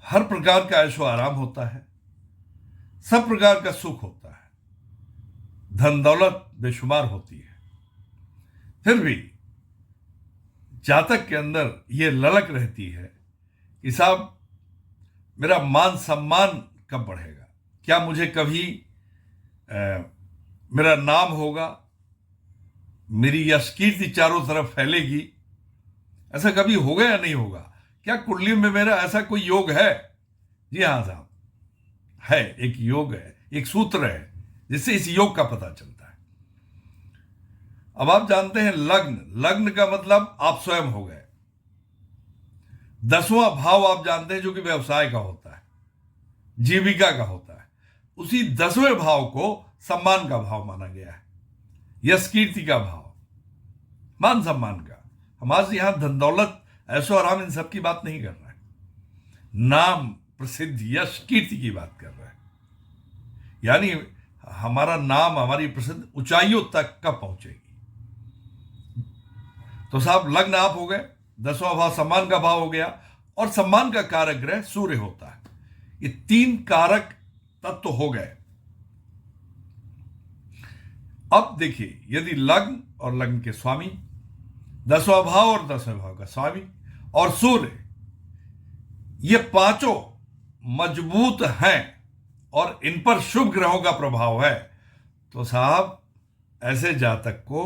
हर प्रकार का ऐशो आराम होता है, सब प्रकार का सुख होता है, धन दौलत बेशुमार होती है। फिर भी जातक के अंदर यह ललक रहती है कि साहब मेरा मान सम्मान कब बढ़ेगा, क्या मुझे कभी मेरा नाम होगा, मेरी यश कीर्ति चारों तरफ फैलेगी। ऐसा कभी होगा या नहीं होगा? क्या कुंडली में मेरा ऐसा कोई योग है? जी हाँ साहब, है। एक योग है, एक सूत्र है जिससे इस योग का पता चलता है। अब आप जानते हैं लग्न का मतलब आप स्वयं हो गए। 10वां भाव आप जानते हैं जो कि व्यवसाय का होता है, जीविका का होता है। उसी 10वें भाव को सम्मान का भाव माना गया है, यश कीर्ति का भाव, मान सम्मान का। हम आज यहां धन दौलत ऐशो आराम इन सब की बात नहीं कर रहे हैं, नाम प्रसिद्ध यश कीर्ति की बात कर रहे हैं। यानी हमारा नाम, हमारी प्रसिद्ध ऊंचाइयों तक कब पहुंचेगी। तो साहब लग्न आप हो गए, 10वां भाव सम्मान का भाव हो गया, और सम्मान का कारक ग्रह सूर्य होता है। ये 3 कारक तत्व हो गए। अब देखिए, यदि लग्न और लग्न के स्वामी, 10वां भाव और 10वें भाव का स्वामी और सूर्य, ये पांचों मजबूत हैं और इन पर शुभ ग्रहों का प्रभाव है, तो साहब ऐसे जातक को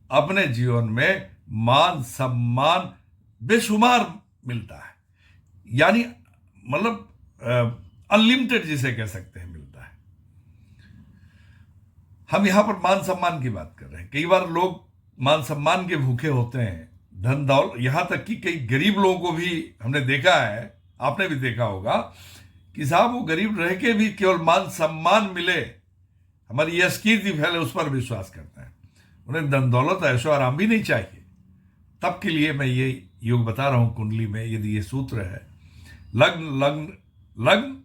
अपने जीवन में मान सम्मान बेशुमार मिलता है। यानी मतलब अनलिमिटेड जिसे कह सकते हैं, मिलता है। हम यहां पर मान सम्मान की बात कर रहे हैं। कई बार लोग मान सम्मान के भूखे होते हैं, धन दौलत, यहां तक कि कई गरीब लोगों को भी हमने देखा है, आपने भी देखा होगा कि साहब वो गरीब रह के भी केवल मान सम्मान मिले, हमारी यश कीर्ति फैले, उस पर विश्वास करते हैं। उन्हें धन दौलत ऐशो आराम भी नहीं चाहिए। तब के लिए मैं ये योग बता रहा हूं कुंडली में। यदि ये सूत्र है, लग्न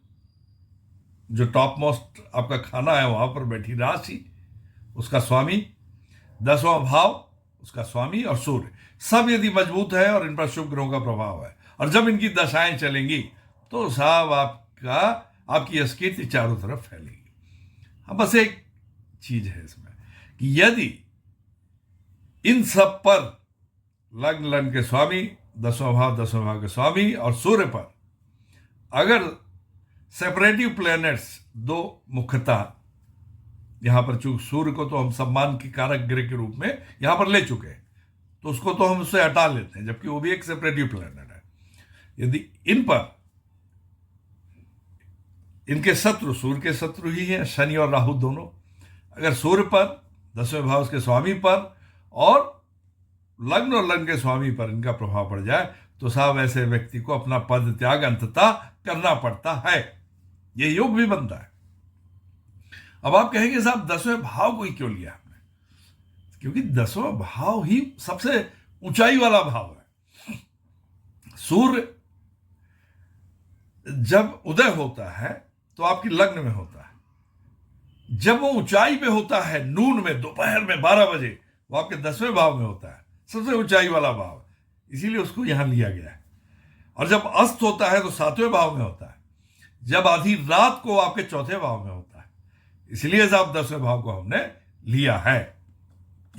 जो टॉप मोस्ट आपका खाना है, वहां पर बैठी राशि, उसका स्वामी, 10वां भाव उसका स्वामी, और सूर्य, सब यदि मजबूत है और इन पर शुभ ग्रहों का प्रभाव है, और जब इनकी दशाएं चलेंगी तो साहब आपकी यश कीर्ति चारों तरफ फैलेगी। अब बस एक चीज है इसमें कि यदि इन सब पर लग्न के स्वामी, 10वां भाव के स्वामी और सूर्य पर अगर सेपरेटिव प्लैनेट्स, 2 मुख्यतः, यहां पर चूंकि सूर्य को तो हम सम्मान की कारक ग्रह के रूप में यहां पर ले चुके हैं, तो उसको तो हम उससे हटा लेते हैं, जबकि वो भी एक सेपरेटिव प्लैनेट है। यदि इन पर इनके शत्रु, सूर्य के शत्रु ही हैं शनि और राहु दोनों, अगर सूर्य पर, 10वें भाव के स्वामी पर और लग्न के स्वामी पर इनका प्रभाव पड़ जाए, तो साहब ऐसे व्यक्ति को अपना पद त्याग अंततः करना पड़ता है। यह योग भी बनता है। अब आप कहेंगे साहब 10वें भाव को ही क्यों लिया हमने? क्योंकि 10वां भाव ही सबसे ऊंचाई वाला भाव है। सूर्य जब उदय होता है तो आपकी लग्न में होता है, जब वो ऊंचाई पे होता है नून में, दोपहर में 12 बजे, वो आपके 10वें भाव में होता है, सबसे ऊंचाई वाला भाव, इसीलिए उसको यहां लिया गया है। और जब अस्त होता है तो 7वें भाव में होता है, जब आधी रात को आपके 4थे भाव में होता है, इसलिए साहब 10वें भाव को हमने लिया है।